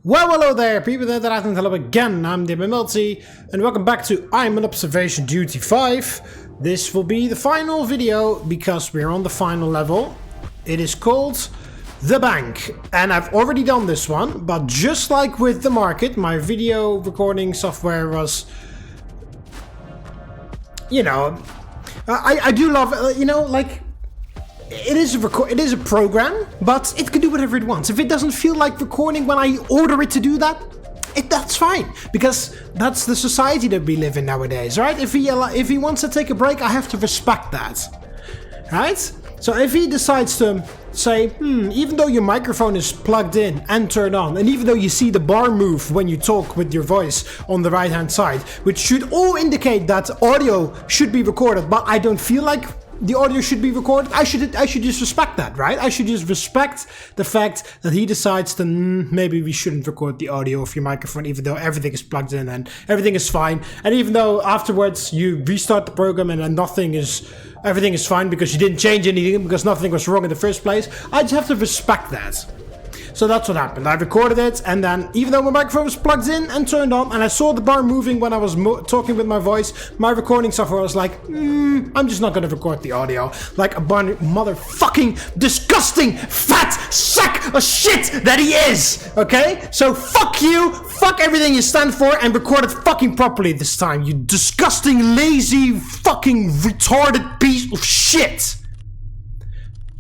Well, hello there, people that I think hello again. I'm TheMBmulti, and welcome back to I'm on Observation Duty 5. This will be the final video because we're on the final level. It is called The Bank, and I've already done this one, but just like with the market, my video recording software was, you know, I do love, you know, like, it is a program, but it can do whatever it wants. If it doesn't feel like recording when I order it to do that, that's fine, because that's the society that we live in nowadays, right? If he wants to take a break, I have to respect that, right? So if he decides to say, even though your microphone is plugged in and turned on, and even though you see the bar move when you talk with your voice on the right hand side, which should all indicate that audio should be recorded, but I don't feel like the audio should be recorded, I should just respect that, right? I should just respect the fact that he decides to maybe we shouldn't record the audio of your microphone, even though everything is plugged in and everything is fine, and even though afterwards you restart the program and then everything is fine because you didn't change anything, because nothing was wrong in the first place. I just have to respect that. So that's what happened. I recorded it, and then even though my microphone was plugged in and turned on, and I saw the bar moving when I was talking with my voice, my recording software was like, I'm just not gonna record the audio. Like a motherfucking disgusting fat sack of shit that he is! Okay? So fuck you, fuck everything you stand for, and record it fucking properly this time, you disgusting, lazy, fucking retarded piece of shit!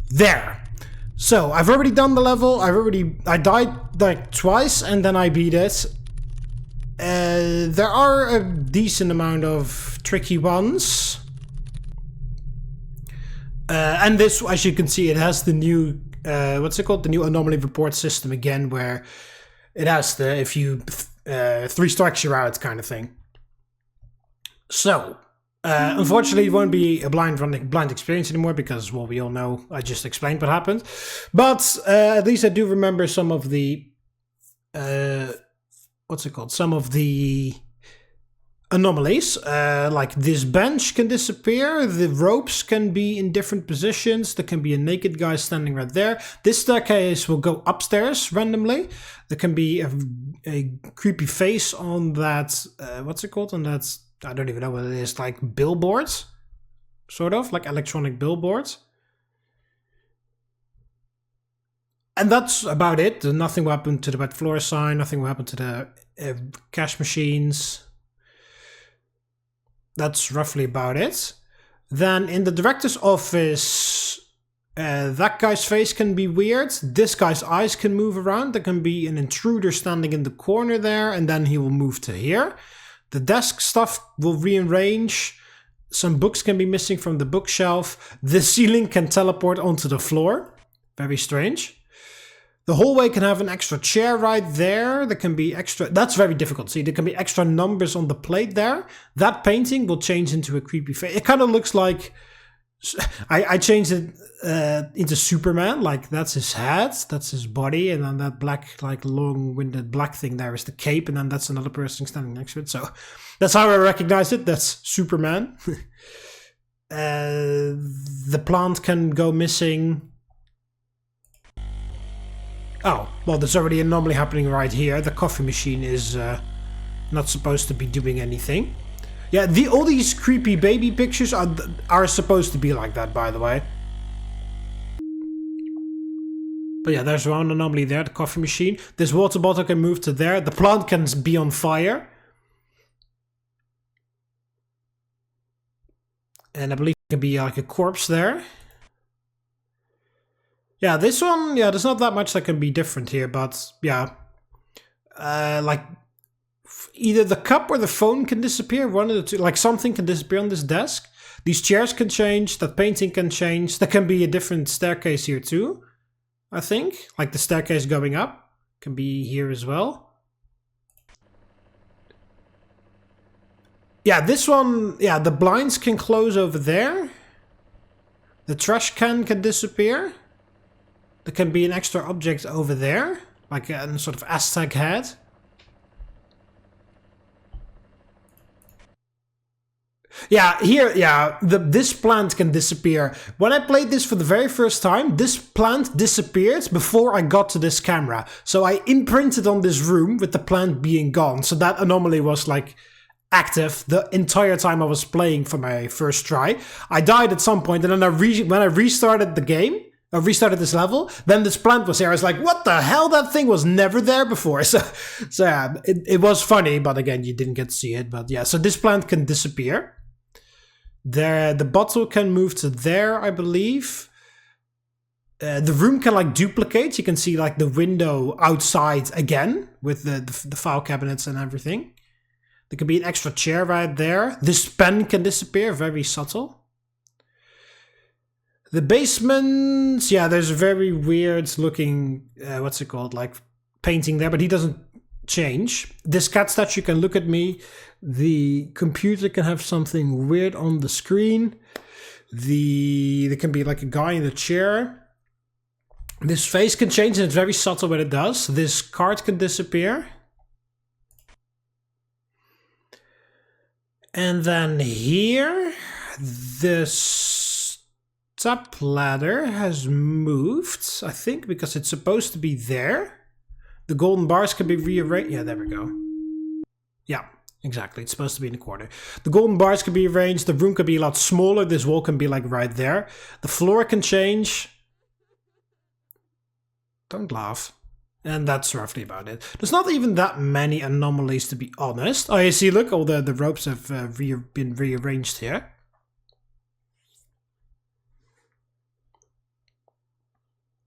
There. So, I've already done the level, I died like twice and then I beat it. There are a decent amount of tricky ones. And this, as you can see, it has the new, what's it called? The new anomaly report system again, where it has the, if you 3 strikes you're out kind of thing. So, unfortunately, it won't be a blind experience anymore because, well, we all know I just explained what happened. But at least I do remember some of the, what's it called? Some of the anomalies. Like this bench can disappear. The ropes can be in different positions. There can be a naked guy standing right there. This staircase will go upstairs randomly. There can be a creepy face on that, what's it called? On that, I don't even know what it is, like billboards, sort of, like electronic billboards. And that's about it. Nothing will happen to the wet floor sign, nothing will happen to the cash machines. That's roughly about it. Then in the director's office, that guy's face can be weird. This guy's eyes can move around. There can be an intruder standing in the corner there, and then he will move to here. The desk stuff will rearrange. Some books can be missing from the bookshelf. The ceiling can teleport onto the floor. Very strange. The hallway can have an extra chair right there. There can be extra... That's very difficult. See, there can be extra numbers on the plate there. That painting will change into a creepy face. It kind of looks like... I changed it into Superman, like that's his head, that's his body, and then that black, like long-winded black thing there is the cape, and then that's another person standing next to it. So that's how I recognize it. That's Superman. The plant can go missing. Oh, well, there's already an anomaly happening right here. The coffee machine is not supposed to be doing anything. Yeah, all these creepy baby pictures are supposed to be like that, by the way. But yeah, there's one anomaly there, the coffee machine. This water bottle can move to there. The plant can be on fire. And I believe there can be like a corpse there. Yeah, this one, yeah, there's not that much that can be different here, but yeah. Like... Either the cup or the phone can disappear, one of the two, like something can disappear on this desk. These chairs can change, that painting can change. There can be a different staircase here too, I think. Like the staircase going up can be here as well. Yeah, this one, yeah, the blinds can close over there. The trash can disappear. There can be an extra object over there, like a sort of Aztec head. Yeah, here, yeah, this plant can disappear. When I played this for the very first time, this plant disappeared before I got to this camera. So I imprinted on this room with the plant being gone. So that anomaly was like active the entire time I was playing for my first try. I died at some point, and then when I restarted the game, I restarted this level, then this plant was here. I was like, what the hell? That thing was never there before. So yeah, it was funny, but again, you didn't get to see it. But yeah, so this plant can disappear. There, the bottle can move to there, I believe. The room can like duplicate. You can see like the window outside again with the file cabinets and everything. There could be an extra chair right there. This pen can disappear, very subtle. The basement, yeah, there's a very weird looking, what's it called, like painting there, but he doesn't change. This cat statue can look at me. The computer can have something weird on the screen. There can be like a guy in the chair. This face can change, and it's very subtle when it does. This card can disappear. And then here, this step ladder has moved, I think, because it's supposed to be there. The golden bars can be rearranged. Yeah, there we go. Yeah, exactly. It's supposed to be in the corner. The golden bars can be arranged. The room can be a lot smaller. This wall can be like right there. The floor can change. Don't laugh. And that's roughly about it. There's not even that many anomalies, to be honest. Oh, you see, look, all the ropes have been rearranged here.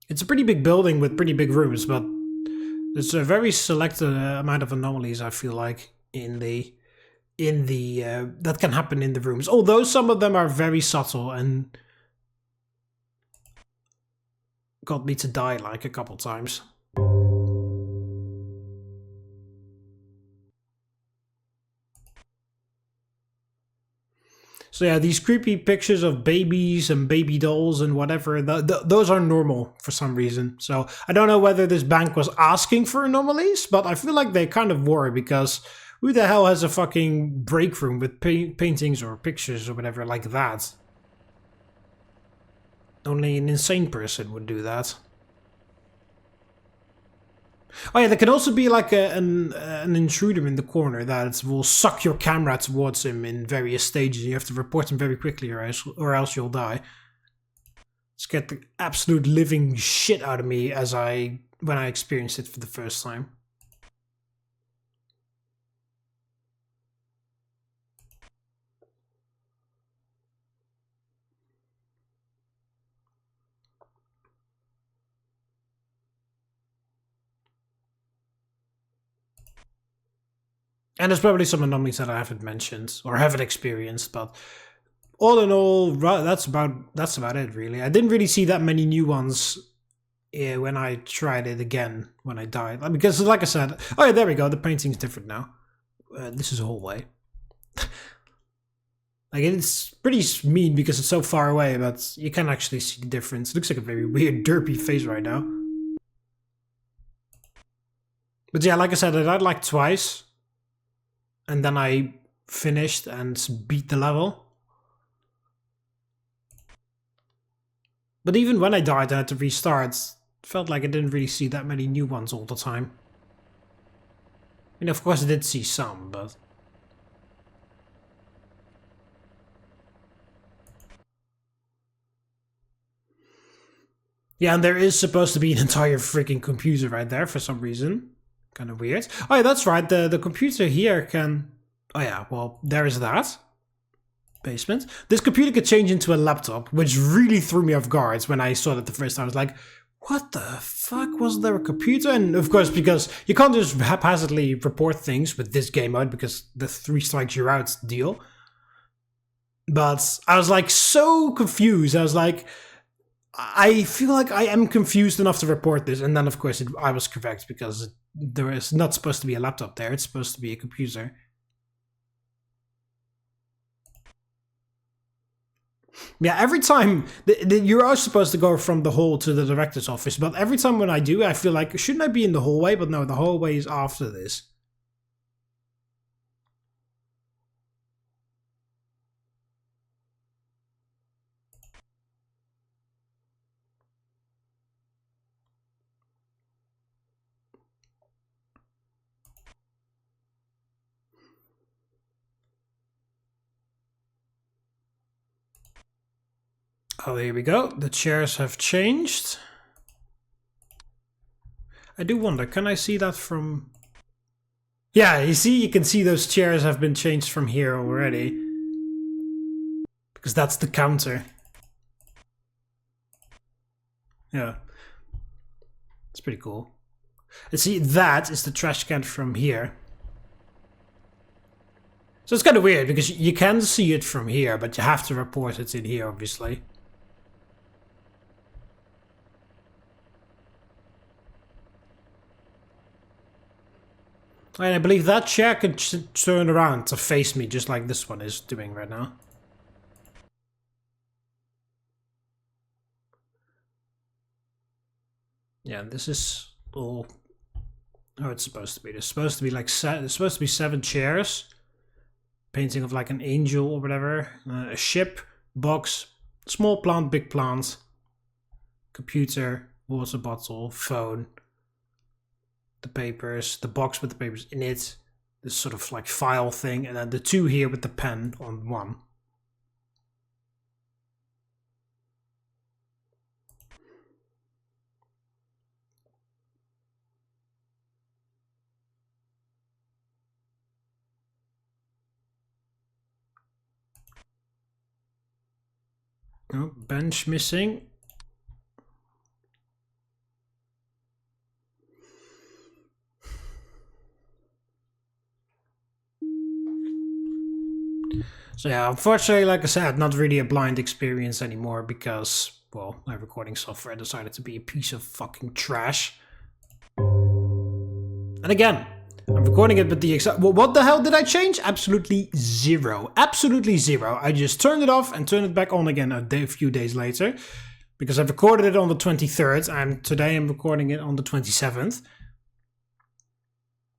It's a pretty big building with pretty big rooms, but there's a very selected amount of anomalies, I feel like, that can happen in the rooms. Although some of them are very subtle and got me to die like a couple times. So yeah, these creepy pictures of babies and baby dolls and whatever, those are normal for some reason. So I don't know whether this bank was asking for anomalies, but I feel like they kind of were, because who the hell has a fucking break room with paintings or pictures or whatever like that? Only an insane person would do that. Oh yeah, there can also be like an intruder in the corner that will suck your camera towards him in various stages. You have to report him very quickly, or else you'll die. Scared the absolute living shit out of me when I experienced it for the first time. And there's probably some anomalies that I haven't mentioned or haven't experienced, but all in all, that's about it, really. I didn't really see that many new ones when I tried it again when I died. Because, like I said, oh yeah, there we go, the painting's different now. This is a hallway. Like, it's pretty mean because it's so far away, but you can actually see the difference. It looks like a very weird, derpy face right now. But yeah, like I said, I died like twice. And then I finished and beat the level. But even when I died and had to restart, it felt like I didn't really see that many new ones all the time. I mean, of course I did see some, but... Yeah, and there is supposed to be an entire freaking computer right there for some reason. Kind of weird. Oh yeah, that's right, the computer here can... Oh yeah, well, there is that. Basement. This computer could change into a laptop, which really threw me off guard when I saw that the first time. I was like, what the fuck, was there a computer? And of course, because you can't just haphazardly report things with this game mode, because the 3 strikes you're out deal. But I was like so confused. I was like, I feel like I am confused enough to report this. And then of course I was correct, because there is not supposed to be a laptop there. It's supposed to be a computer. Yeah, every time you are supposed to go from the hall to the director's office, but every time when I do, I feel like, shouldn't I be in the hallway? But no, the hallway is after this. Oh, there we go. The chairs have changed. I do wonder, can I see that from... Yeah, you can see those chairs have been changed from here already. Because that's the counter. Yeah. It's pretty cool. And see, that is the trash can from here. So it's kind of weird, because you can see it from here, but you have to report it in here, obviously. And I believe that chair can turn around to face me, just like this one is doing right now. Yeah, this is all how it's supposed to be. There's supposed to be like there's supposed to be 7 chairs. Painting of like an angel or whatever. A ship, box, small plant, big plant, computer, water bottle, phone, the papers, the box with the papers in it, this sort of like file thing, and then the 2 here with the pen on one. Oh, bench missing. So yeah, unfortunately, like I said, not really a blind experience anymore because, well, my recording software decided to be a piece of fucking trash. And again, I'm recording it with the exact... Well, what the hell did I change? Absolutely zero. Absolutely zero. I just turned it off and turned it back on again a few days later. Because I've recorded it on the 23rd and today I'm recording it on the 27th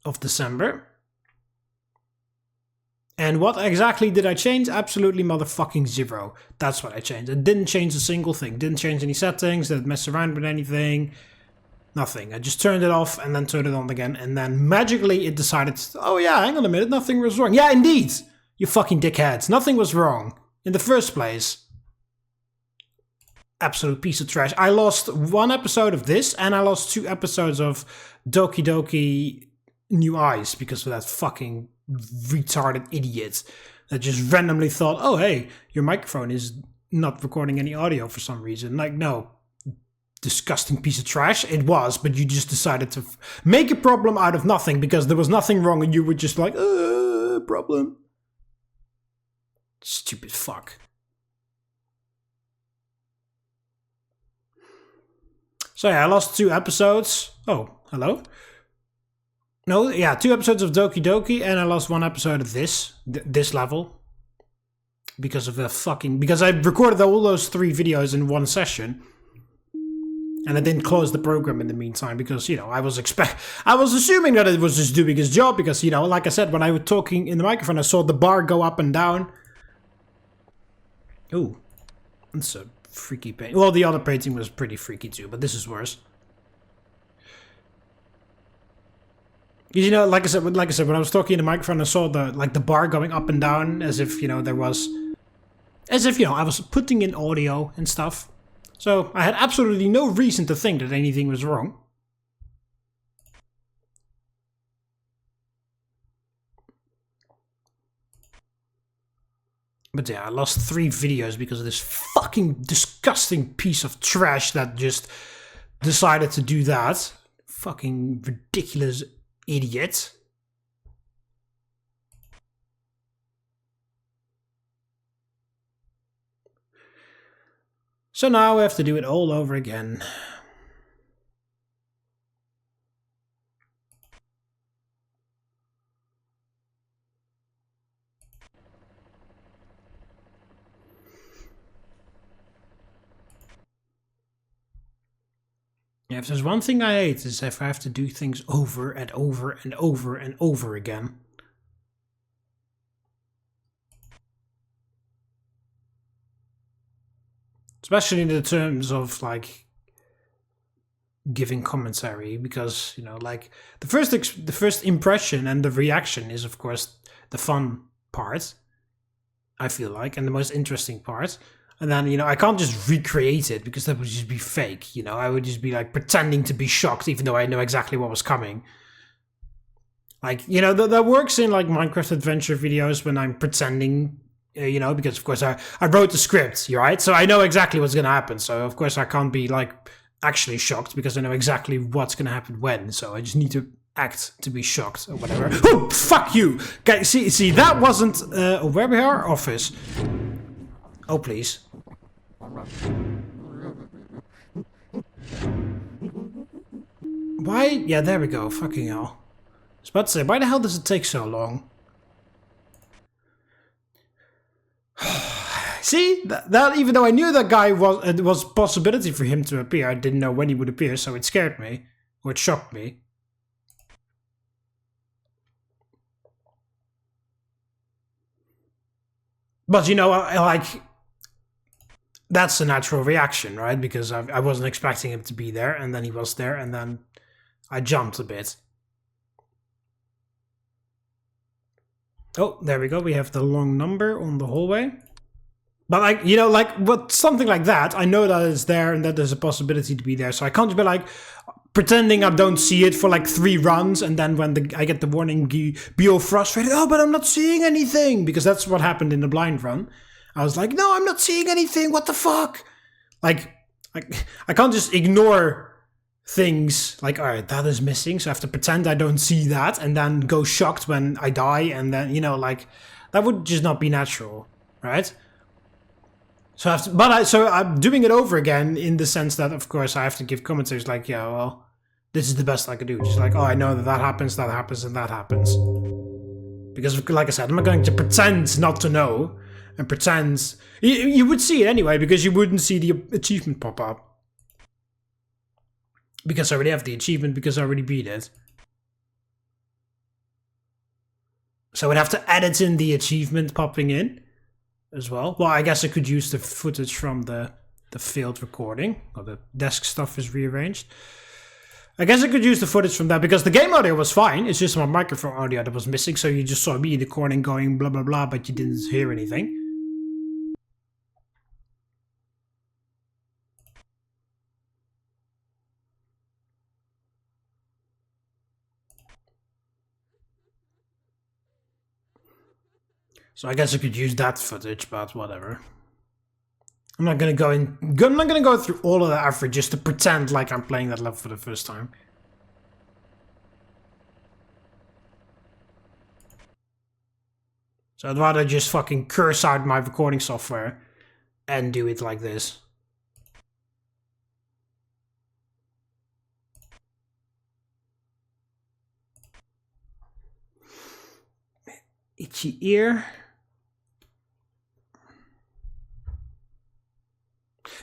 of December. And what exactly did I change? Absolutely motherfucking zero. That's what I changed. I didn't change a single thing. Didn't change any settings. Didn't mess around with anything. Nothing. I just turned it off and then turned it on again. And then magically it decided, oh yeah, hang on a minute, nothing was wrong. Yeah, indeed. You fucking dickheads. Nothing was wrong. In the first place. Absolute piece of trash. I lost 1 episode of this and I lost 2 episodes of Doki Doki New Eyes because of that fucking retarded idiot that just randomly thought, oh hey, your microphone is not recording any audio for some reason. Like, no. Disgusting piece of trash. It was, but you just decided to make a problem out of nothing because there was nothing wrong and you were just like, problem. Stupid fuck. So yeah, I lost 2 episodes. Oh, hello? No, yeah, 2 episodes of Doki Doki and I lost 1 episode of this level. Because of the fucking... Because I recorded all those 3 videos in 1 session. And I didn't close the program in the meantime because, you know, I was assuming that it was just doing its job because, you know, like I said, when I was talking in the microphone, I saw the bar go up and down. Ooh, that's a freaky painting. Well, the other painting was pretty freaky too, but this is worse. You know, like I said, when I was talking in the microphone, I saw the bar going up and down as if, you know, I was putting in audio and stuff. So I had absolutely no reason to think that anything was wrong. But yeah, I lost 3 videos because of this fucking disgusting piece of trash that just decided to do that. Fucking ridiculous idiot. So now we have to do it all over again. Yeah, if there's one thing I hate is if I have to do things over and over and over and over again. Especially in the terms of, like, giving commentary, because, you know, like, the first impression and the reaction is, of course, the fun part, I feel like, and the most interesting part. And then, you know, I can't just recreate it because that would just be fake, you know. I would just be like pretending to be shocked even though I know exactly what was coming. Like, you know, that works in like Minecraft adventure videos when I'm pretending, you know, because of course I wrote the script, right? So I know exactly what's going to happen. So of course I can't be like actually shocked because I know exactly what's going to happen when. So I just need to act to be shocked or whatever. Oh, fuck you! Okay, see, that wasn't where we are, office. Oh, please. Why? Yeah, there we go. Fucking hell. I was about to say, why the hell does it take so long? See, that even though I knew that guy was a possibility for him to appear, I didn't know when he would appear, so it scared me, or it shocked me. But you know, like, that's a natural reaction, right? Because I wasn't expecting him to be there, and then he was there, and then I jumped a bit. Oh, there we go. We have the long number on the hallway. But like, you know, like, what, something like that, I know that it's there and that there's a possibility to be there. So I can't just be like, pretending I don't see it for like 3 runs, and then when I get the warning, be all frustrated. Oh, but I'm not seeing anything, because that's what happened in the blind run. I was like, no, I'm not seeing anything. What the fuck? Like I can't just ignore things. Like, all right, that is missing, so I have to pretend I don't see that, and then go shocked when I die, and then, you know, like, that would just not be natural, right? So I'm doing it over again in the sense that, of course, I have to give commentaries like, yeah, well, this is the best I can do. Just like, oh, I know that happens, and that happens. Because, like I said, I'm not going to pretend not to know, and pretend... You would see it anyway, because you wouldn't see the achievement pop up. Because I already have the achievement, because I already beat it. So I would have to edit in the achievement popping in as well. Well, I guess I could use the footage from the failed recording, or the desk stuff is rearranged. I guess I could use the footage from that, because the game audio was fine. It's just my microphone audio that was missing, so you just saw me in the corner going blah blah blah, but you didn't hear anything. So I guess I could use that footage, but whatever. I'm not gonna go through all of that effort just to pretend like I'm playing that level for the first time. So I'd rather just fucking curse out my recording software and do it like this. Itchy ear.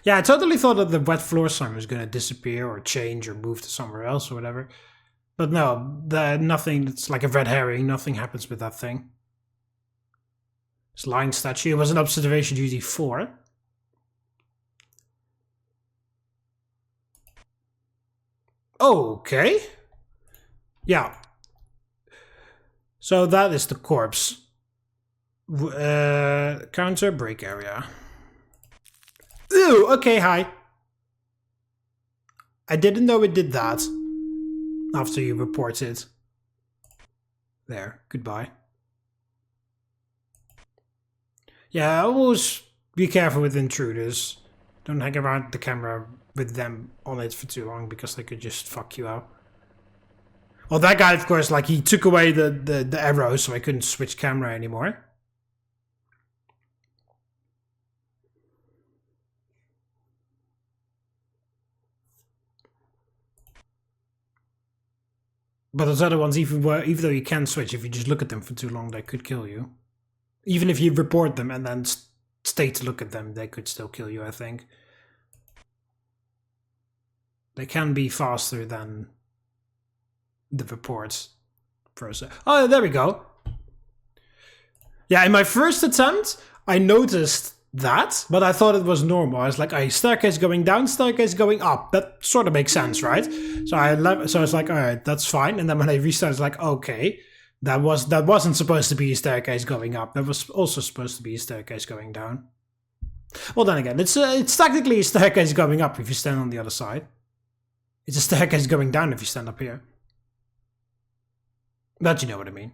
Yeah, I totally thought that the wet floor sign was gonna disappear or change or move to somewhere else or whatever. But no, nothing, it's like a red herring, nothing happens with that thing. This lion statue, it was an observation duty 4. Okay. Yeah. So that is the corpse. Counter break area. Ooh, okay, hi. I didn't know it did that. After you report it. There, goodbye. Yeah, always be careful with intruders. Don't hang around the camera with them on it for too long, because they could just fuck you up. Well, that guy, of course, like, he took away the arrow, so I couldn't switch camera anymore. But those other ones, even though you can switch, if you just look at them for too long, they could kill you. Even if you report them and then stay to look at them, they could still kill you, I think. They can be faster than the reports process. Oh, there we go. Yeah, in my first attempt, I noticed that, but I thought it was normal. I was like, a staircase going down, staircase going up. That sort of makes sense, right? So I was like, all right, that's fine. And then when I restarted, I was like, okay, that wasn't supposed to be a staircase going up. That was also supposed to be a staircase going down. Well, then again, it's technically a staircase going up if you stand on the other side. It's a staircase going down if you stand up here. But you know what I mean.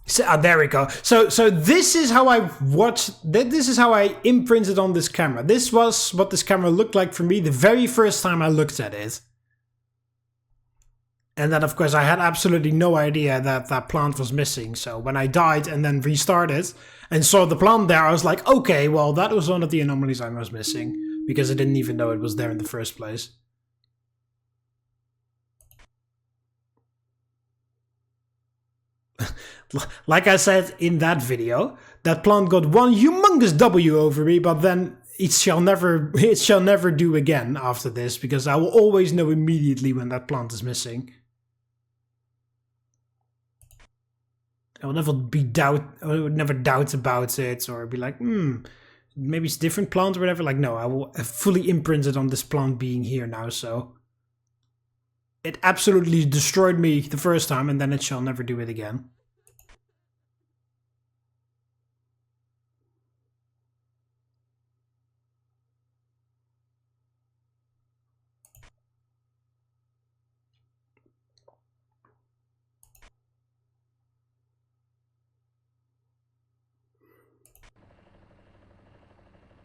So, there we go. So this is how I watched. This is how I imprinted on this camera. This was what this camera looked like for me the very first time I looked at it. And then, of course, I had absolutely no idea that that plant was missing. So when I died and then restarted and saw the plant there, I was like, okay, well, that was one of the anomalies I was missing. Because I didn't even know it was there in the first place. Like I said in that video, that plant got one humongous W over me, but then it shall never do again after this, because I will always know immediately when that plant is missing. I would never doubt about it or be like, maybe it's a different plant or whatever. Like, no, I will fully imprint it on this plant being here now, so. It absolutely destroyed me the first time, and then it shall never do it again.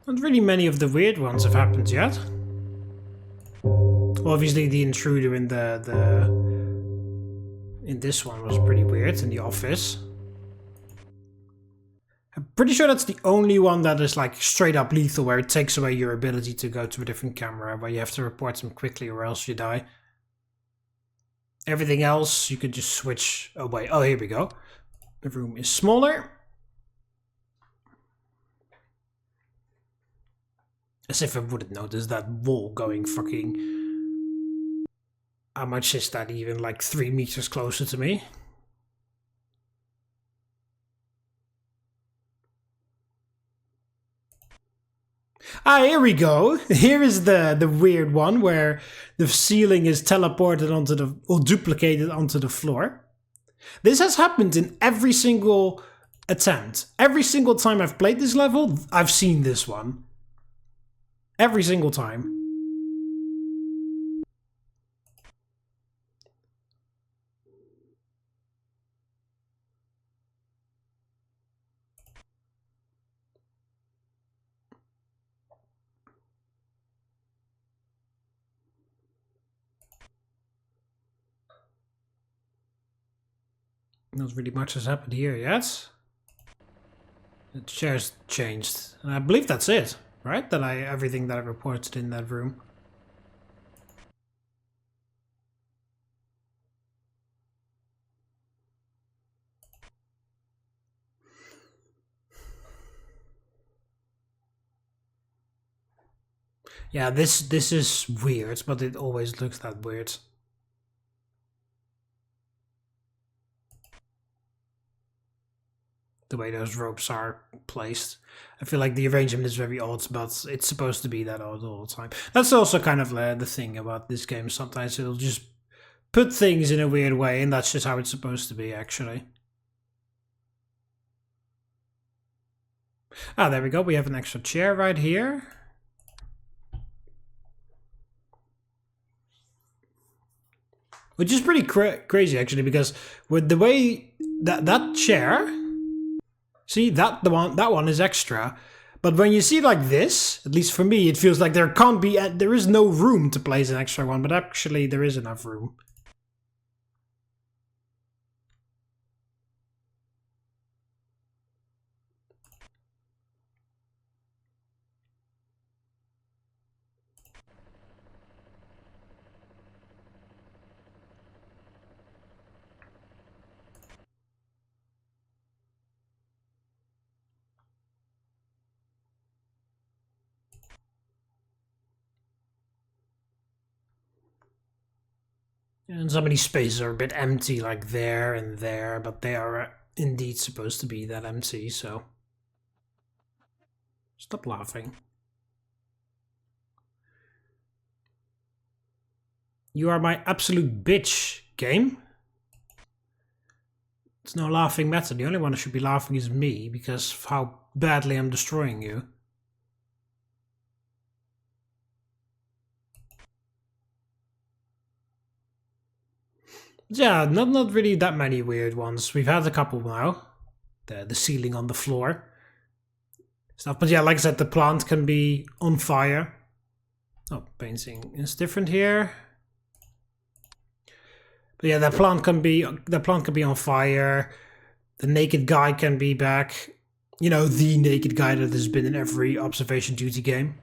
Not really many of the weird ones have happened yet. Well, obviously the intruder in in this one was pretty weird, in the office. I'm pretty sure that's the only one that is like straight up lethal, where it takes away your ability to go to a different camera, where you have to report them quickly or else you die. Everything else, you could just switch away. Oh, here we go. The room is smaller. As if I wouldn't notice that wall going fucking... How much is that even? Like 3 meters closer to me? Ah, here we go. Here is the weird one where the ceiling is teleported onto the... or duplicated onto the floor. This has happened in every single attempt. Every single time I've played this level, I've seen this one. Every single time. Not really much has happened here yet. The chair's changed. And I believe that's it, right? Everything that I reported in that room. Yeah, this is weird, but it always looks that weird. The way those ropes are placed. I feel like the arrangement is very odd, but it's supposed to be that odd all the time. That's also kind of the thing about this game. Sometimes it'll just put things in a weird way, and that's just how it's supposed to be, actually. Ah, there we go. We have an extra chair right here. Which is pretty crazy, actually, because with the way that chair... See, that one is extra. But when you see it like this, at least for me, it feels like there is no room to place an extra one, but actually there is enough room. And some of these spaces are a bit empty, like there and there, but they are indeed supposed to be that empty, so... Stop laughing. You are my absolute bitch, game. It's no laughing matter. The only one who should be laughing is me, because of how badly I'm destroying you. Yeah, not really that many weird ones. We've had a couple now. The ceiling on the floor. Stuff. But yeah, like I said, the plant can be on fire. Oh, painting is different here. But yeah, the plant can be on fire. The naked guy can be back. You know, the naked guy that has been in every observation duty game.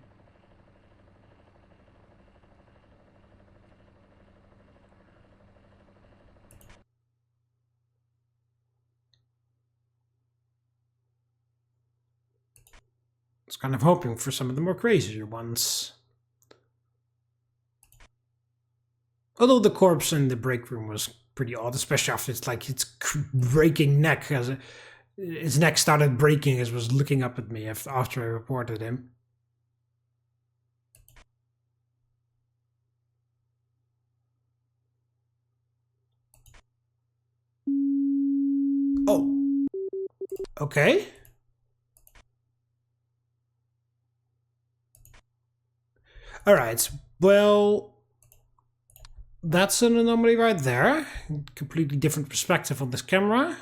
I was kind of hoping for some of the more crazier ones. Although the corpse in the break room was pretty odd, especially after it's breaking neck. His neck started breaking as it was looking up at me after I reported him. Oh. Okay. Alright, well... That's an anomaly right there. Completely different perspective on this camera.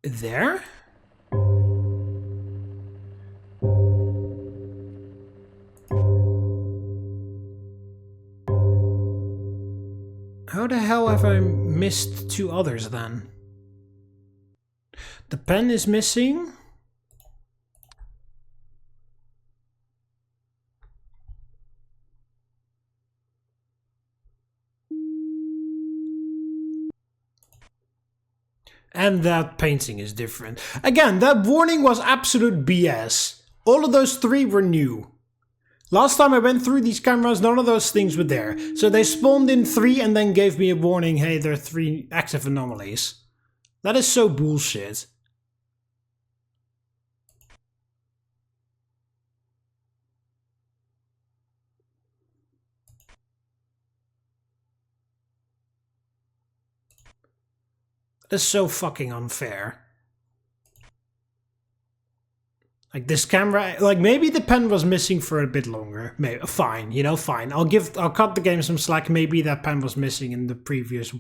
There. How the hell have I missed two others then? The pen is missing. And that painting is different. Again, that warning was absolute BS. All of those three were new. Last time I went through these cameras, none of those things were there. So they spawned in 3 and then gave me a warning, hey, there are 3 active anomalies. That is so bullshit. That is so fucking unfair. Like this camera, like maybe the pen was missing for a bit longer. Maybe, fine, you know, fine. I'll cut the game some slack. Maybe that pen was missing in the previous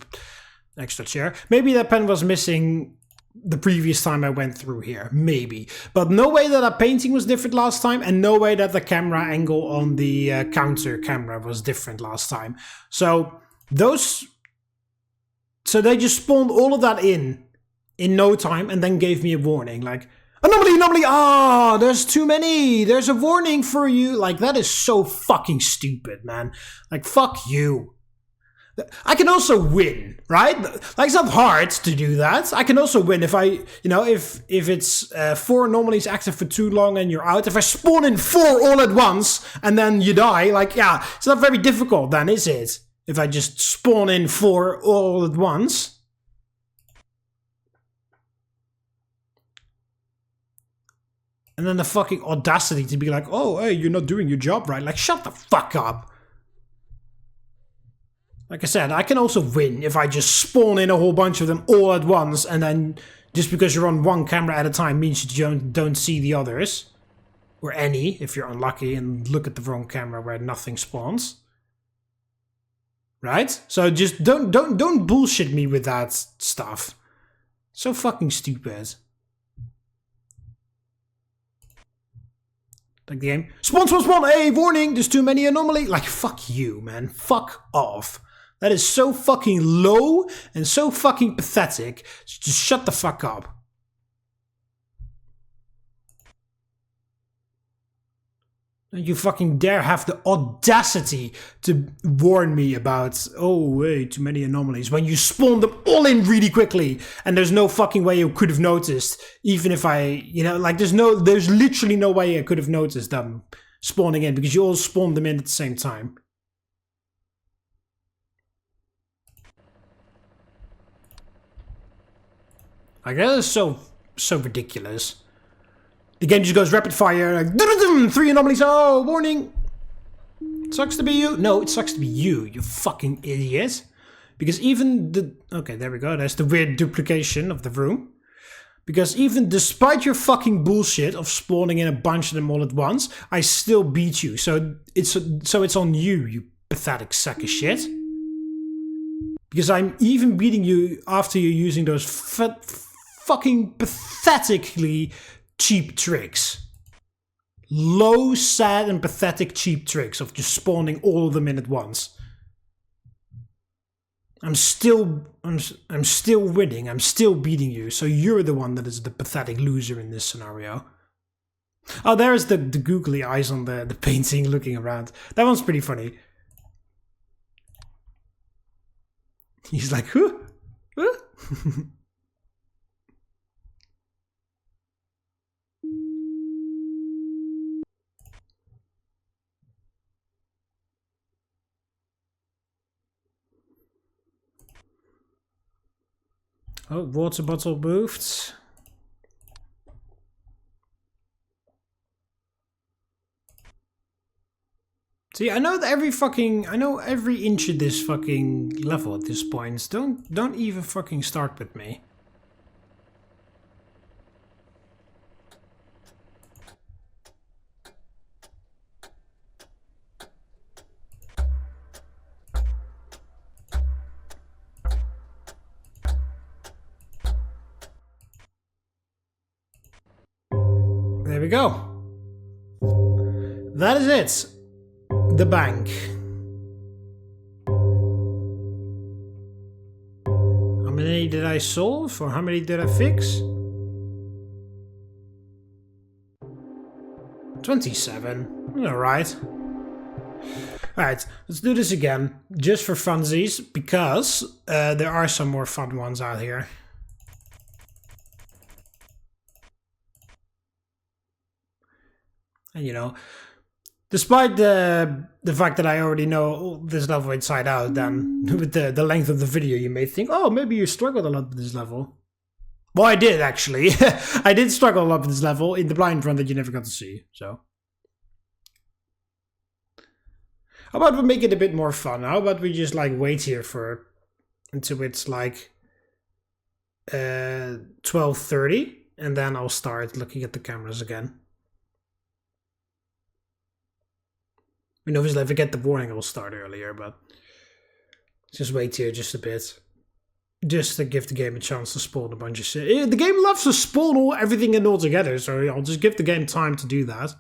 extra chair. Maybe that pen was missing the previous time I went through here. Maybe. But no way that that painting was different last time, and no way that the camera angle on the counter camera was different last time. So they just spawned all of that in no time and then gave me a warning. Like, anomaly, ah, there's too many. There's a warning for you. Like, that is so fucking stupid, man. Like, fuck you. I can also win, right? Like, it's not hard to do that. I can also win if if it's 4 anomalies active for too long and you're out. If I spawn in 4 all at once and then you die, like, yeah, it's not very difficult then, is it? If I just spawn in 4 all at once. And then the fucking audacity to be like, oh, hey, you're not doing your job right. Like, shut the fuck up. Like I said, I can also win if I just spawn in a whole bunch of them all at once, and then just because you're on one camera at a time means you don't see the others. Or any, if you're unlucky and look at the wrong camera where nothing spawns. Right? So just don't bullshit me with that stuff. So fucking stupid. Like the game. Spawn, hey, warning, there's too many anomalies. Like, fuck you, man. Fuck off. That is so fucking low and so fucking pathetic. Just shut the fuck up. You fucking dare have the audacity to warn me about, oh, hey, too many anomalies, when you spawn them all in really quickly, and there's no fucking way you could have noticed, even if I, like, there's literally no way I could have noticed them spawning in because you all spawned them in at the same time. Like, that is so ridiculous. The game just goes rapid fire, like 3 anomalies. Oh, warning! Sucks to be you. No, it sucks to be you, you fucking idiot. Because even the... Okay, there we go. There's the weird duplication of the room. Because even despite your fucking bullshit of spawning in a bunch of them all at once, I still beat you. So it's on you, you pathetic sack of shit. Because I'm even beating you after you're using those fucking pathetically cheap tricks. Low, sad, and pathetic cheap tricks of just spawning all of them in at once. I'm still winning. I'm still beating you. So you're the one that is the pathetic loser in this scenario. Oh, there's the googly eyes on the painting looking around. That one's pretty funny. He's like, huh? Huh? Oh, water bottle moved. See, I know that every inch of this fucking level at this point. Don't even fucking start with me. There we go. That is it. The bank. How many did I solve or how many did I fix? 27. Alright. Alright, let's do this again. Just for funsies, because there are some more fun ones out here. And you know, despite the fact that I already know this level inside out, then with the length of the video you may think, oh, maybe you struggled a lot with this level. Well, I did actually. I did struggle a lot with this level in the blind run that you never got to see, so. How about we make it a bit more fun? How about we just like wait here for until it's like 12:30 and then I'll start looking at the cameras again. I mean, obviously, if I get the warning, I'll start earlier, but just wait here just a bit. Just to give the game a chance to spawn a bunch of shit. The game loves to spawn everything in all together, so I'll just give the game time to do that.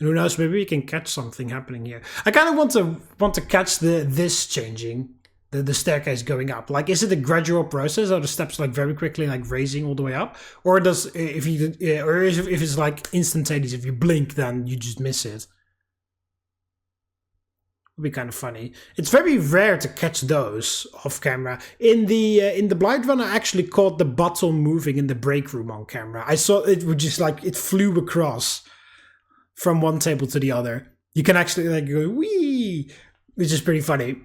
And who knows, maybe we can catch something happening here. I kind of want to catch this changing. The staircase going up. Like, is it a gradual process? Are the steps like very quickly like raising all the way up? Or does if it's like instantaneous, if you blink then you just miss it? Would be kind of funny. It's very rare to catch those off camera. In the blind run, I actually caught the bottle moving in the break room on camera. I saw it would just like it flew across from one table to the other. You can actually like go wee, which is pretty funny.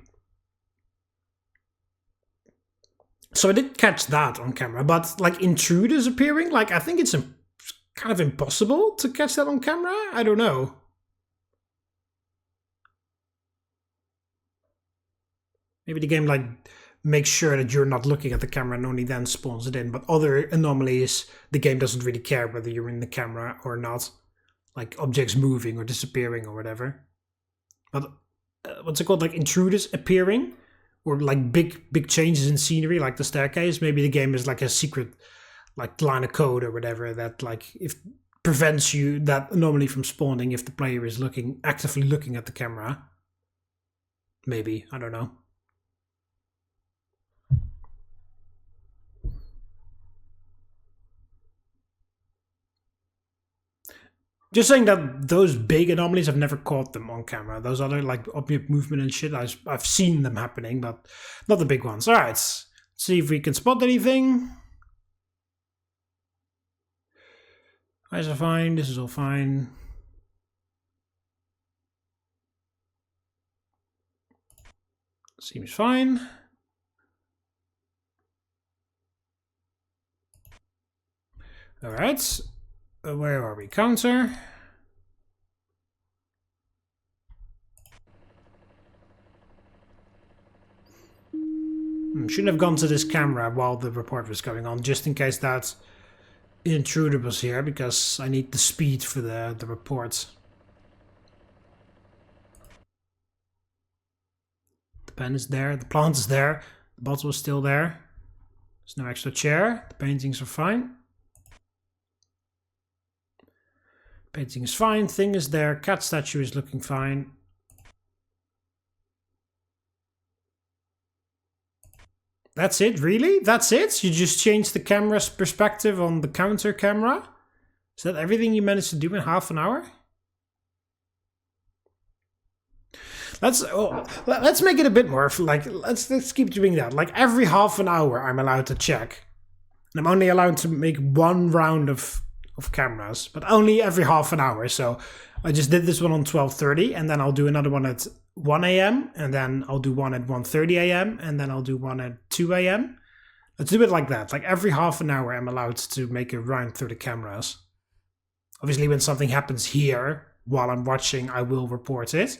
So I did catch that on camera, but like intruders appearing, like I think it's kind of impossible to catch that on camera. I don't know. Maybe the game like makes sure that you're not looking at the camera and only then spawns it in. But other anomalies, the game doesn't really care whether you're in the camera or not. Like objects moving or disappearing or whatever. But what's it called? Like intruders appearing? Or like big changes in scenery, like the staircase. Maybe the game is like a secret, like line of code or whatever that like if prevents you that anomaly from spawning if the player is actively looking at the camera. Maybe, I don't know. Just saying that those big anomalies, I've never caught them on camera. Those other like object movement and shit, I've seen them happening, but not the big ones. All right, let's see if we can spot anything. Eyes are fine, this is all fine. Seems fine. Alright, where are we? Counter. Shouldn't have gone to this camera while the report was going on, just in case that intruder was here, because I need the speed for the report. The pen is there, the plant is there, the bottle is still there. There's no extra chair, the paintings are fine. Painting is fine, thing is there, cat statue is looking fine. That's it, really? That's it? You just changed the camera's perspective on the counter camera? Is that everything you managed to do in half an hour? Let's make it a bit more, like, let's keep doing that. Like, every half an hour I'm allowed to check. And I'm only allowed to make one round of cameras, but only every half an hour. So I just did this one on 12:30, and then I'll do another one at 1 AM, and then I'll do one at 1:30 AM, and then I'll do one at 2 AM. Let's do it like that. Like every half an hour I'm allowed to make a round through the cameras. Obviously when something happens here while I'm watching, I will report it.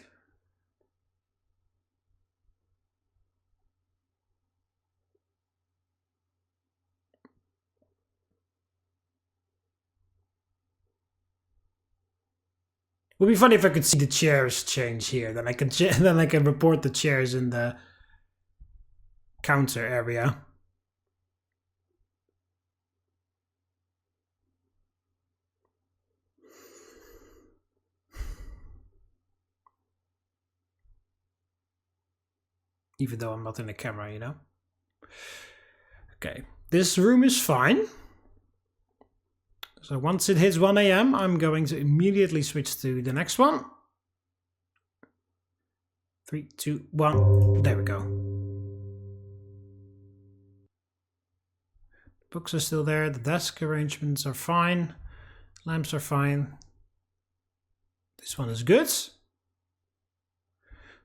It would be funny if I could see the chairs change here. Then I can report the chairs in the counter area. Even though I'm not in the camera, you know. Okay, this room is fine. So once it hits 1 AM, I'm going to immediately switch to the next one. 3, 2, 1. There we go. Books are still there. The desk arrangements are fine. Lamps are fine. This one is good.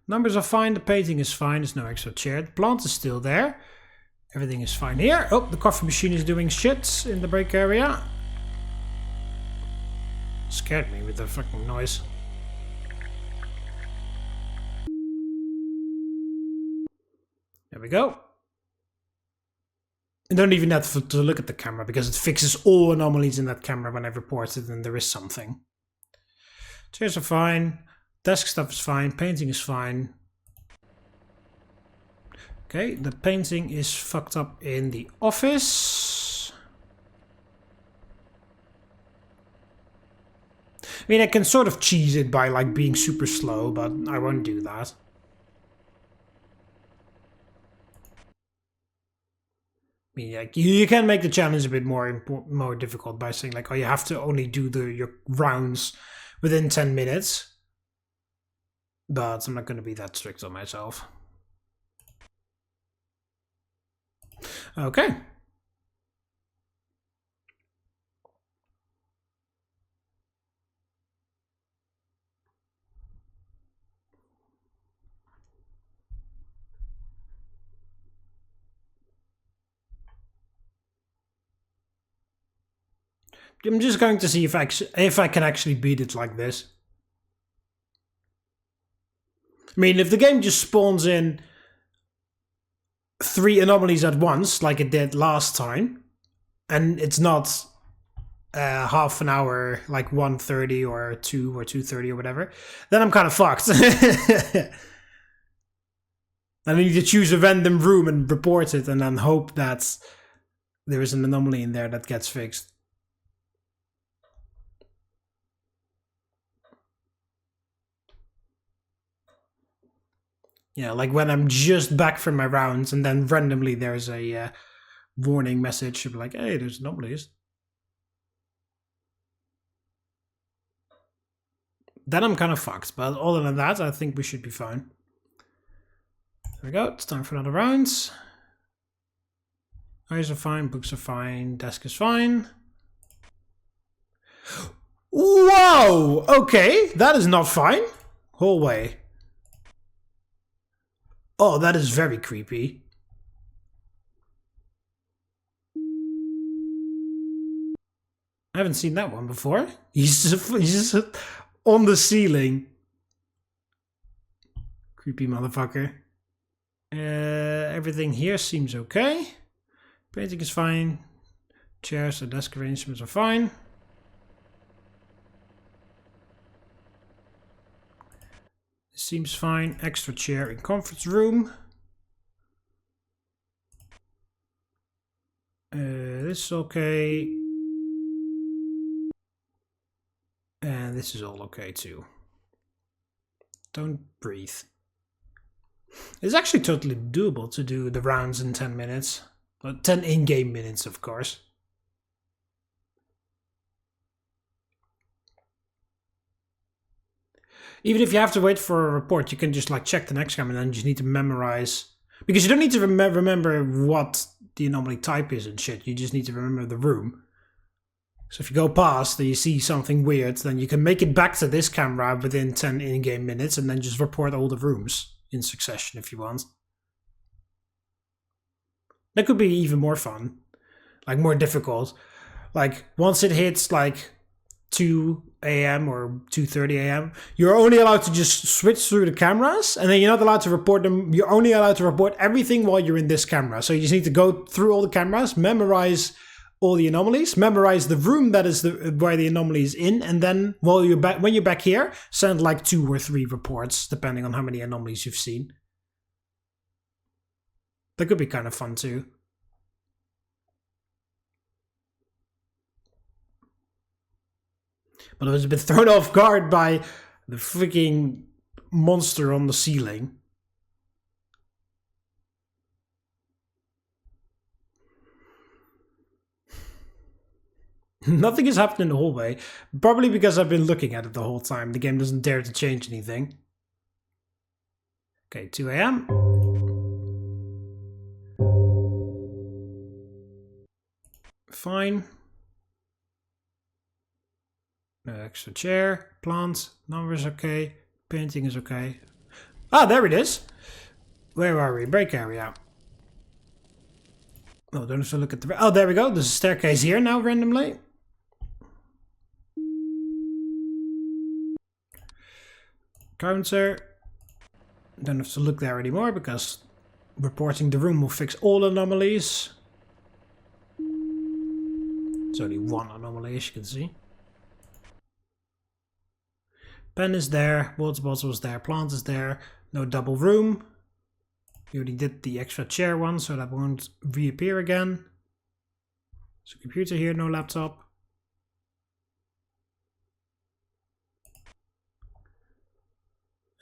Numbers are fine. The painting is fine. There's no extra chair. The plant is still there. Everything is fine here. Oh, the coffee machine is doing shit in the break area. Scared me with the fucking noise. There we go. I don't even have to look at the camera because it fixes all anomalies in that camera when I report it and there is something. Chairs are fine. Desk stuff is fine. Painting is fine. Okay, the painting is fucked up in the office. I mean, I can sort of cheese it by like being super slow, but I won't do that. I mean, like, you can make the challenge a bit more difficult by saying like, oh, you have to only do your rounds within 10 minutes. But I'm not going to be that strict on myself. Okay. I'm just going to see if I can actually beat it like this. I mean, if the game just spawns in 3 anomalies at once, like it did last time, and it's not half an hour, like 1:30 or 2 or 2:30 or whatever, then I'm kind of fucked. I need to choose a random room and report it, and then hope that there is an anomaly in there that gets fixed. Yeah, like when I'm just back from my rounds and then randomly there's a warning message like, hey, there's anomalies. Then I'm kind of fucked, but other than that, I think we should be fine. There we go, it's time for another round. Eyes are fine, books are fine, desk is fine. Oh, okay. That is not fine. Hallway. Oh, that is very creepy. I haven't seen that one before. He's just on the ceiling. Creepy motherfucker. Everything here seems okay. Painting is fine. Chairs and desk arrangements are fine. Seems fine. Extra chair in conference room. This is okay. And this is all okay too. Don't breathe. It's actually totally doable to do the rounds in 10 minutes. Well, 10 in-game minutes, of course. Even if you have to wait for a report, you can just like check the next game and then you just need to memorize. Because you don't need to remember what the anomaly type is and shit. You just need to remember the room. So if you go past and you see something weird, then you can make it back to this camera within 10 in-game minutes and then just report all the rooms in succession if you want. That could be even more fun. Like more difficult. Like once it hits like 2 AM or 2:30 AM, you're only allowed to just switch through the cameras and then you're not allowed to report them. You're only allowed to report everything while you're in this camera. So you just need to go through all the cameras, memorize all the anomalies, memorize the room that is where the anomaly is in, and then while you're back, when you're back here, send like 2 or 3 reports, depending on how many anomalies you've seen. That could be kind of fun too. But I was a bit thrown off guard by the freaking monster on the ceiling. Nothing has happened in the hallway, probably because I've been looking at it the whole time. The game doesn't dare to change anything. Okay, 2 AM. Fine. Extra chair, plants, numbers okay, painting is okay. Ah, there it is. Where are we? Break area. Oh, don't have to look at the... Oh, there we go. There's a staircase here now randomly. Counter. Don't have to look there anymore because reporting the room will fix all anomalies. There's only one anomaly, as you can see. Pen is there, water bottle is there, plant is there, no double room. We already did the extra chair one, so that won't reappear again. So computer here, no laptop.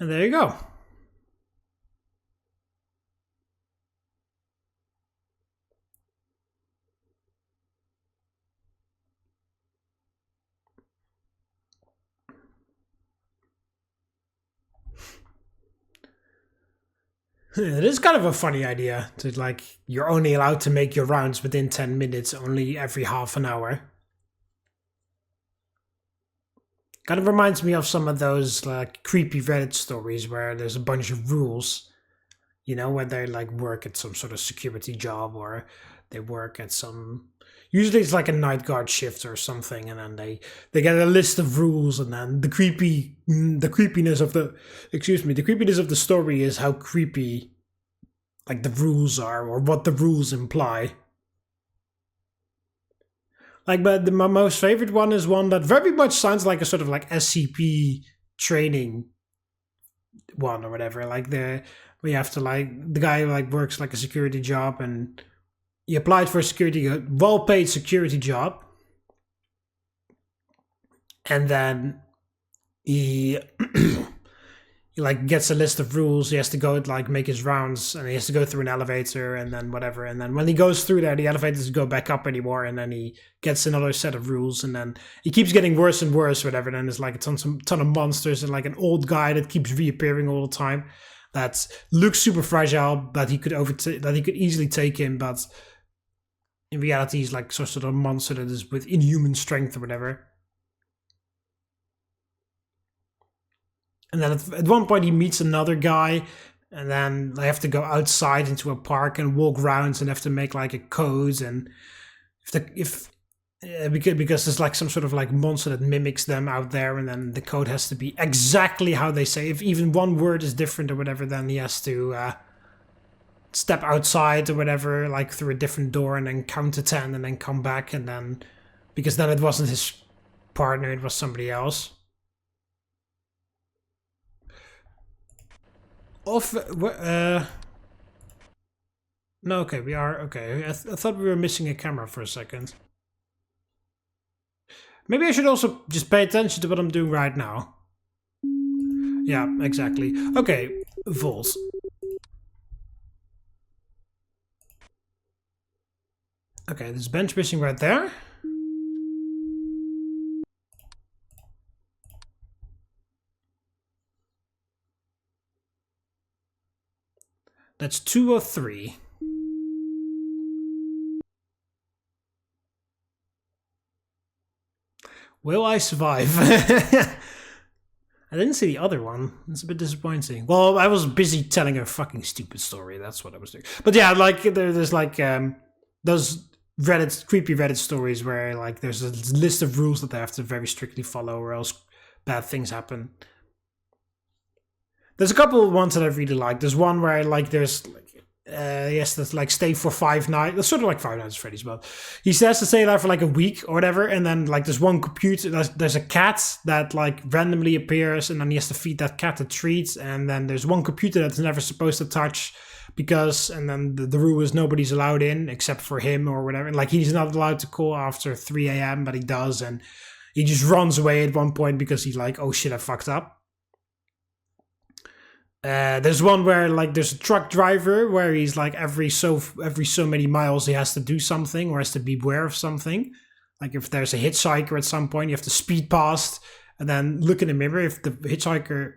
And there you go. It is kind of a funny idea to like, you're only allowed to make your rounds within 10 minutes, only every half an hour. Kind of reminds me of some of those like creepy Reddit stories where there's a bunch of rules, you know, where they like work at some sort of security job or they work at some, usually it's like a night guard shift or something, and then they get a list of rules, and then the creepiness of the story is how creepy like the rules are or what the rules imply. Like, but my most favorite one is one that very much sounds like a sort of like SCP training one or whatever. Like we have to like, the guy like works like a security job and he applied for a well-paid security job. And then he he like gets a list of rules. He has to go like make his rounds, and he has to go through an elevator and then whatever. And then when he goes through there, the elevator doesn't go back up anymore. And then he gets another set of rules, and then he keeps getting worse and worse, whatever. And then there's like a ton of monsters and like an old guy that keeps reappearing all the time. That looks super fragile, that he could easily take him, but in reality he's like sort of a monster that is with inhuman strength or whatever. And then at one point he meets another guy, and then they have to go outside into a park and walk around and have to make like a code. And because there's like some sort of like monster that mimics them out there, and then the code has to be exactly how they say. If even one word is different or whatever, then he has to step outside or whatever, like through a different door, and then count to 10 and then come back. And then, because then it wasn't his partner, it was somebody else. No, okay, we are okay. I thought we were missing a camera for a second. Maybe I should also just pay attention to what I'm doing right now. Yeah, exactly. Okay, vaults. Okay, there's bench missing right there. That's 2 or 3. Will I survive? I didn't see the other one. It's a bit disappointing. Well, I was busy telling a fucking stupid story. That's what I was doing. But yeah, like there's like those creepy Reddit stories where like there's a list of rules that they have to very strictly follow, or else bad things happen. There's a couple of ones that I really like. There's one where like there's yes, that's like stay for 5 nights. That's sort of like 5 Nights at Freddy's, but he says to stay there for like a week or whatever, and then like there's one computer. There's a cat that like randomly appears, and then he has to feed that cat a treat. And then there's one computer that's never supposed to touch because, and then the rule is nobody's allowed in except for him or whatever. And like he's not allowed to call after 3 a.m., but he does, and he just runs away at one point because he's like, oh shit, I fucked up. There's one where like there's a truck driver where he's like every so many miles he has to do something or has to beware of something. Like if there's a hitchhiker at some point, you have to speed past and then look in the mirror. If the hitchhiker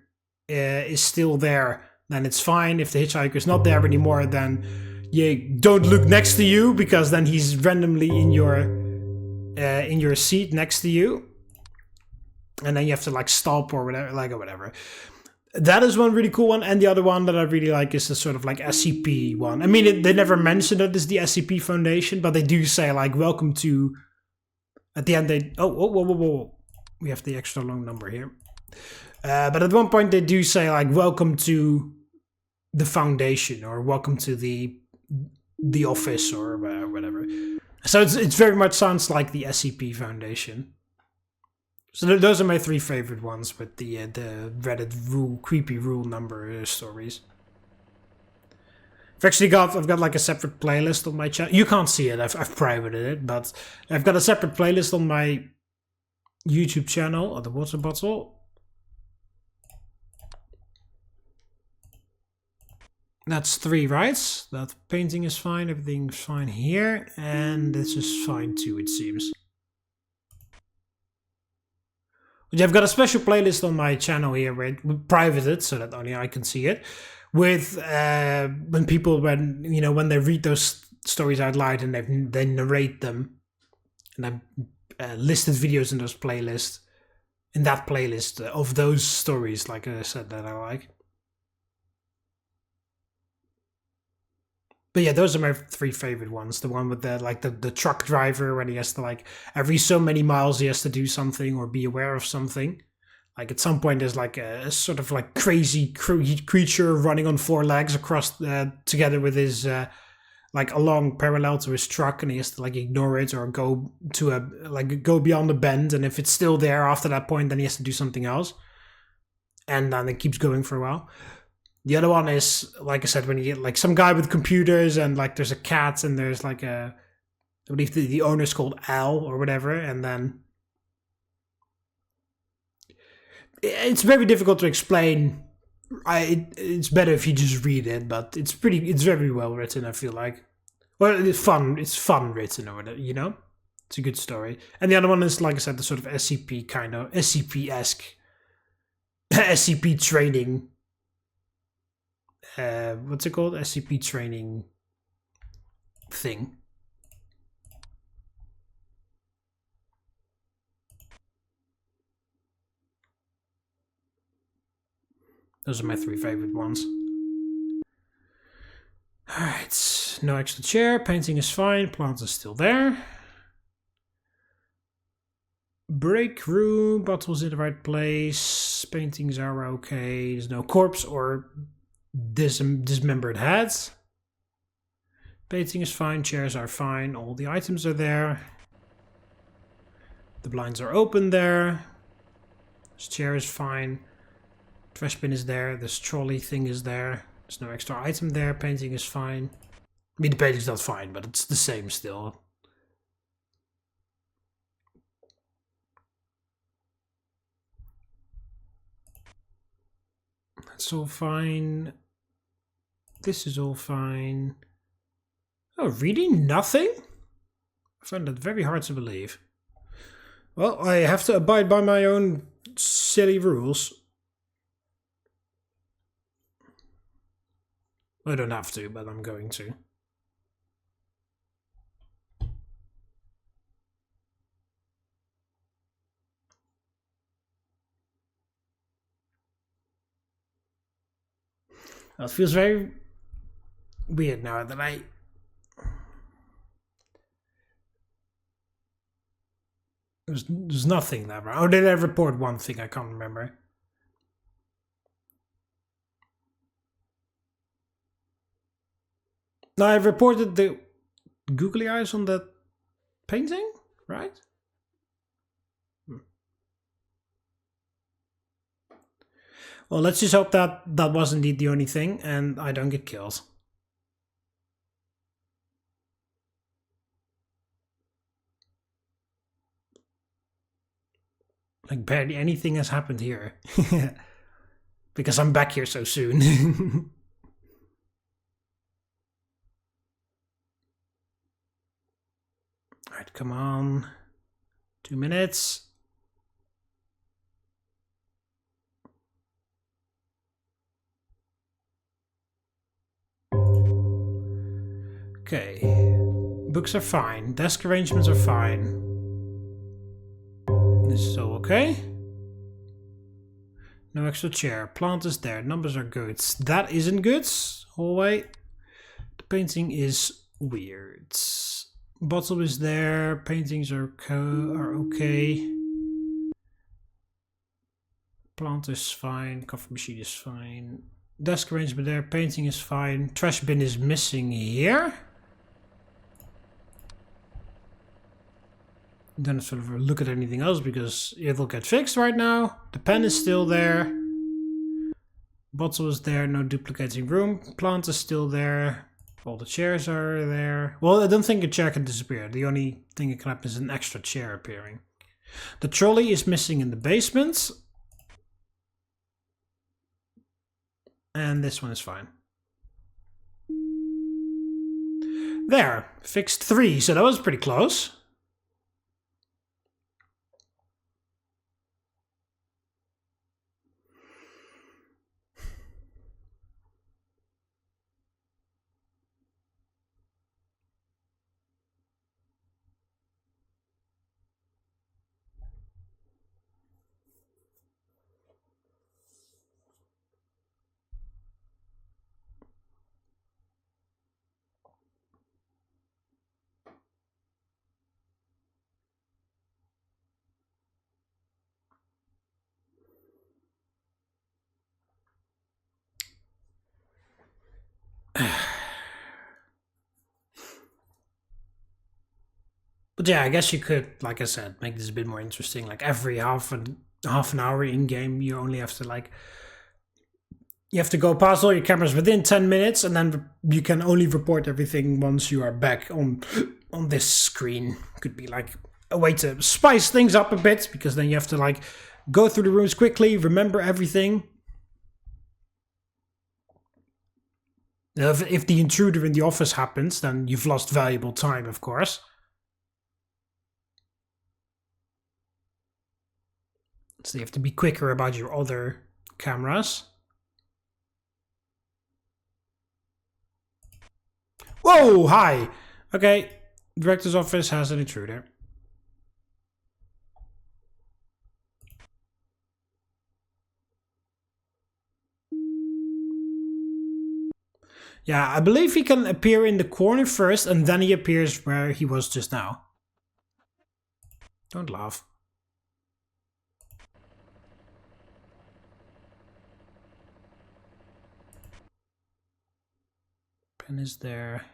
is still there, then it's fine. If the hitchhiker is not there anymore, then you don't look next to you because then he's randomly in your seat next to you, and then you have to like stop or whatever. That is one really cool one, and the other one that I really like is the sort of like SCP one. I mean, they never mention that it's the SCP Foundation, but they do say like, welcome to, at the end they, whoa. We have the extra long number here. But at one point they do say like, welcome to the Foundation, or welcome to the office, or whatever. So it's very much sounds like the SCP Foundation. So those are my 3 favorite ones with the Reddit creepy rule number stories. I've got like a separate playlist on my channel. You can't see it, I've privated it, but I've got a separate playlist on my YouTube channel, the water bottle. That's 3, right? That painting is fine, everything's fine here, and this is fine too, it seems. I've got a special playlist on my channel here where it's privated so that only I can see it. With when they read those stories out loud and they narrate them, and I've listed videos in those playlists, in that playlist of those stories, like I said, that I like. But yeah, those are my 3 favorite ones. The one with the truck driver, when he has to like every so many miles he has to do something or be aware of something. Like at some point there's like a sort of like crazy creature running on 4 legs across together with his like along parallel to his truck, and he has to like ignore it or go beyond the bend, and if it's still there after that point, then he has to do something else. And then it keeps going for a while. The other one is, like I said, when you get like some guy with computers and like there's a cat and there's like I believe the owner's called Al or whatever, and then it's very difficult to explain. It's better if you just read it, but it's very well written, I feel like. Well, it's fun written or whatever, you know? It's a good story. And the other one is, like I said, the sort of SCP kind of, SCP-esque, SCP training. What's it called? SCP training thing. Those are my 3 favorite ones. Alright, no extra chair. Painting is fine. Plant is still there. Break room. Bottles in the right place. Paintings are okay. There's no corpse or dismembered heads. Painting is fine. Chairs are fine. All the items are there. The blinds are open there. This chair is fine. Trash bin is there. This trolley thing is there. There's no extra item there. Painting is fine. I mean, the painting's not fine, but it's the same still. That's all fine. This is all fine. Oh, really? Nothing? I find that very hard to believe. Well, I have to abide by my own silly rules. I don't have to, but I'm going to. Well, it feels very weird now that There's nothing there. Oh, did I report one thing? I can't remember. No, I reported the googly eyes on that painting, right? Well, let's just hope that that was indeed the only thing and I don't get killed. Like barely anything has happened here. Because I'm back here so soon. Alright, come on. 2 minutes. Okay. Books are fine. Desk arrangements are fine. This is all okay. No extra chair. Plant is there. Numbers are good. That isn't good. Hallway. The painting is weird. Bottle is there. Paintings are okay. Plant is fine. Coffee machine is fine. Desk arrangement there. Painting is fine. Trash bin is missing here. Don't have to look at anything else because it'll get fixed right now. The pen is still there. Bottle is there, no duplicating room. Plant is still there. All the chairs are there. Well, I don't think a chair can disappear. The only thing that can happen is an extra chair appearing. The trolley is missing in the basement. And this one is fine. There, fixed 3, so that was pretty close. But yeah, I guess you could, like I said, make this a bit more interesting. Like every half an hour in game, you only have to you have to go past all your cameras within 10 minutes, and then you can only report everything once you are back on this screen. Could be like a way to spice things up a bit, because then you have to go through the rooms quickly, remember everything. If the intruder in the office happens, then you've lost valuable time, of course. So you have to be quicker about your other cameras. Whoa, hi! Okay, director's office has an intruder. Yeah, I believe he can appear in the corner first and then he appears where he was just now. Don't laugh. Pen is there.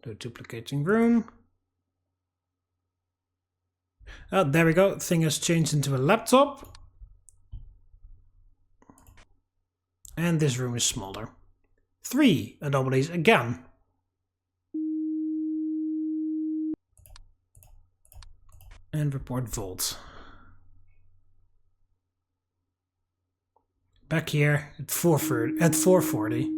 No duplicating room. Oh, there we go. Thing has changed into a laptop. And this room is smaller. 3 anomalies again. And report vault. Back here at 440.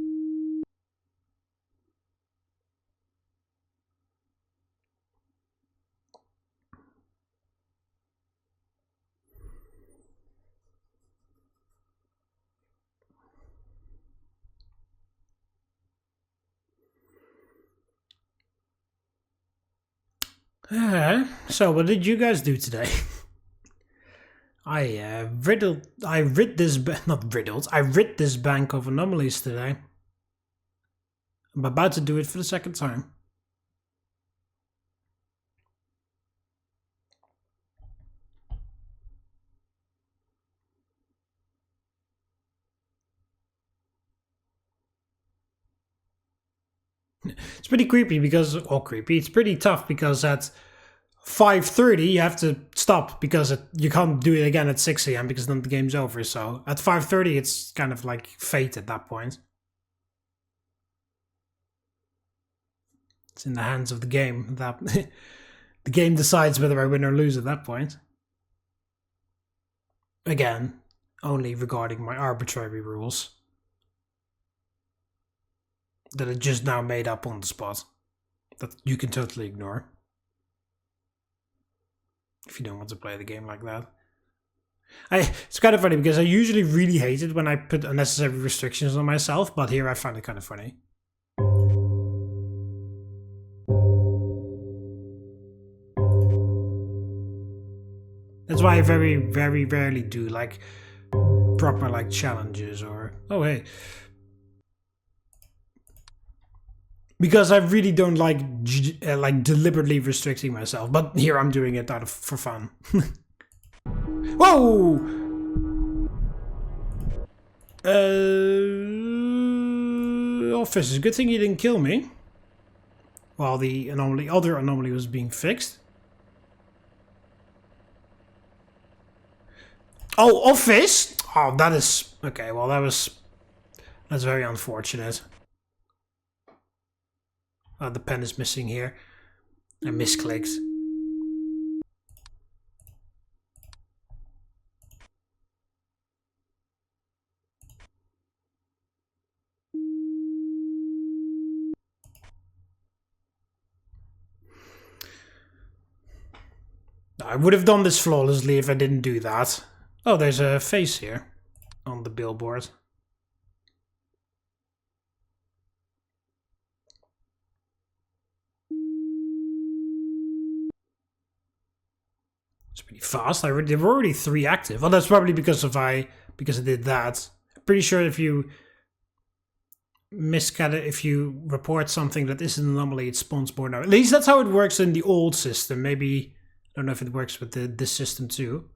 So what did you guys do today? I rid this bank of anomalies today. I'm about to do it for the second time. It's pretty creepy because, it's pretty tough because at 5:30 you have to stop because you can't do it again at 6 AM because then the game's over. So at 5:30 it's kind of like fate at that point. It's in the hands of the game. That the game decides whether I win or lose at that point. Again, only regarding my arbitrary rules that I just now made up on the spot, that you can totally ignore if you don't want to play the game like that. It's kind of funny because I usually really hate it when I put unnecessary restrictions on myself, but here I find it kind of funny. That's why I very, very rarely do like proper like challenges or because I really don't like deliberately restricting myself. But here I'm doing it for fun. Whoa! Officer, good thing you didn't kill me while the other anomaly was being fixed. Oh, office! Oh, that is... Okay, well, that's very unfortunate. Oh, the pen is missing here. I misclicked. I would have done this flawlessly if I didn't do that. Oh, there's a face here on the billboard. It's pretty fast. There were already 3 active. Well, that's probably because I did that. I'm pretty sure if you if you report something that is an anomaly, it spawns more now. At least that's how it works in the old system. Maybe I don't know if it works with this system too.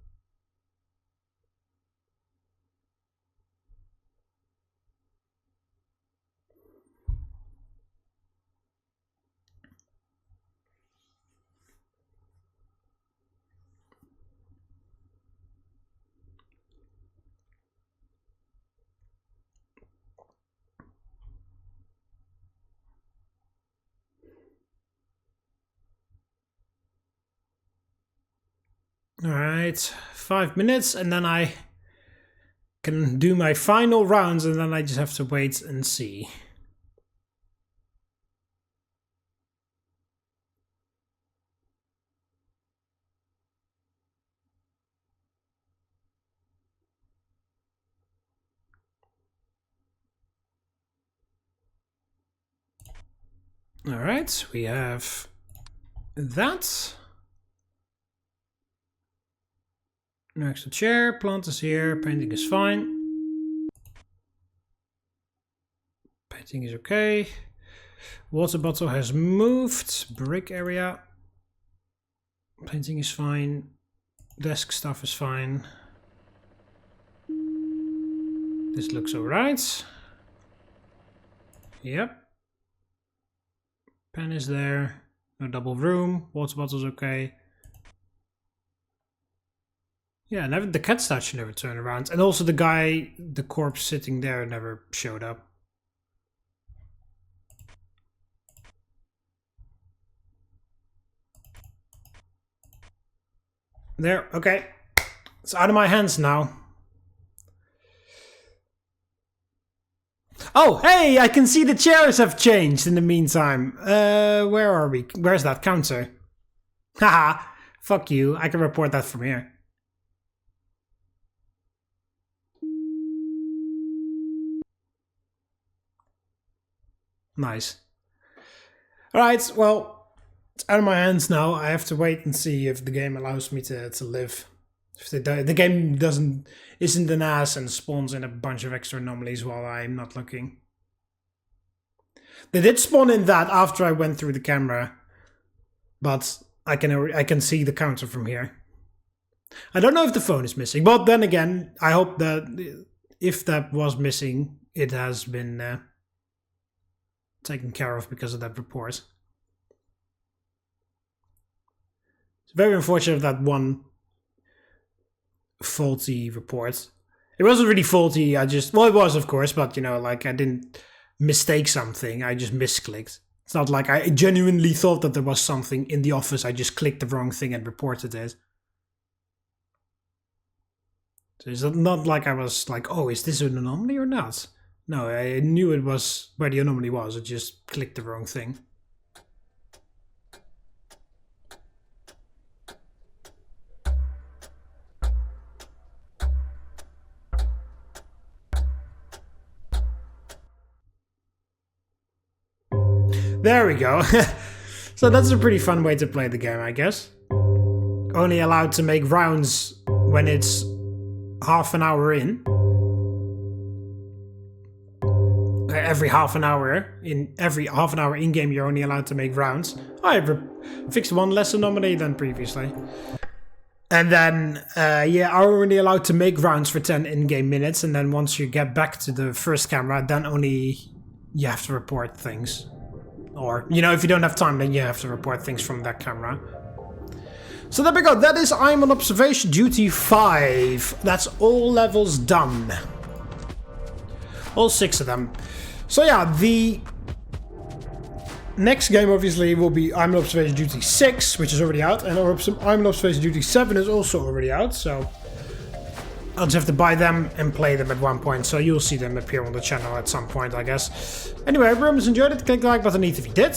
Alright, 5 minutes and then I can do my final rounds and then I just have to wait and see. Alright, we have that. Next to chair, plant is here, painting is fine. Everything is okay. Water bottle has moved. Brick area. Painting is fine. Desk stuff is fine. This looks alright. Yep. Pen is there. No double room. Water bottle's okay. Yeah, the cat statue never turned around. And also the guy, the corpse sitting there, never showed up. There, okay. It's out of my hands now. Oh, hey, I can see the chairs have changed in the meantime. Where are we? Where's that counter? Haha, fuck you. I can report that from here. Nice. Alright, well, it's out of my hands now. I have to wait and see if the game allows me to live. If the game isn't an ass and spawns in a bunch of extra anomalies while I'm not looking. They did spawn in that after I went through the camera, but I can see the counter from here. I don't know if the phone is missing, but then again, I hope that if that was missing, it has been taken care of because of that report. It's very unfortunate that one faulty report. It wasn't really faulty, well, it was of course, but you know, like I didn't mistake something, I just misclicked. It's not like I genuinely thought that there was something in the office, I just clicked the wrong thing and reported it. So it's not like I was like, oh, is this an anomaly or not? No, I knew it was where the anomaly was, I just clicked the wrong thing. There we go. So that's a pretty fun way to play the game, I guess. Only allowed to make rounds when it's half an hour in. Every half an hour in game you're only allowed to make rounds. I fixed one less anomaly than previously. And then, yeah, I'm only allowed to make rounds for 10 in-game minutes, and then once you get back to the first camera, then only you have to report things. Or, you know, if you don't have time, then you have to report things from that camera. So there we go, that is I'm on Observation Duty 5. That's all levels done. All 6 of them. So yeah, the next game obviously will be I'm on Observation Duty 6, which is already out, and I'm on Observation Duty 7 is also already out, so I'll just have to buy them and play them at one point, so you'll see them appear on the channel at some point, I guess. Anyway, I hope you enjoyed it. Click the like button if you did.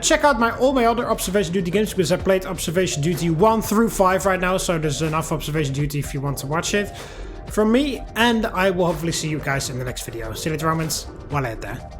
Check out all my other Observation Duty games, because I played Observation Duty 1 through 5 right now, so there's enough Observation Duty if you want to watch it from me, and I will hopefully see you guys in the next video. See you later, Romans. While out there.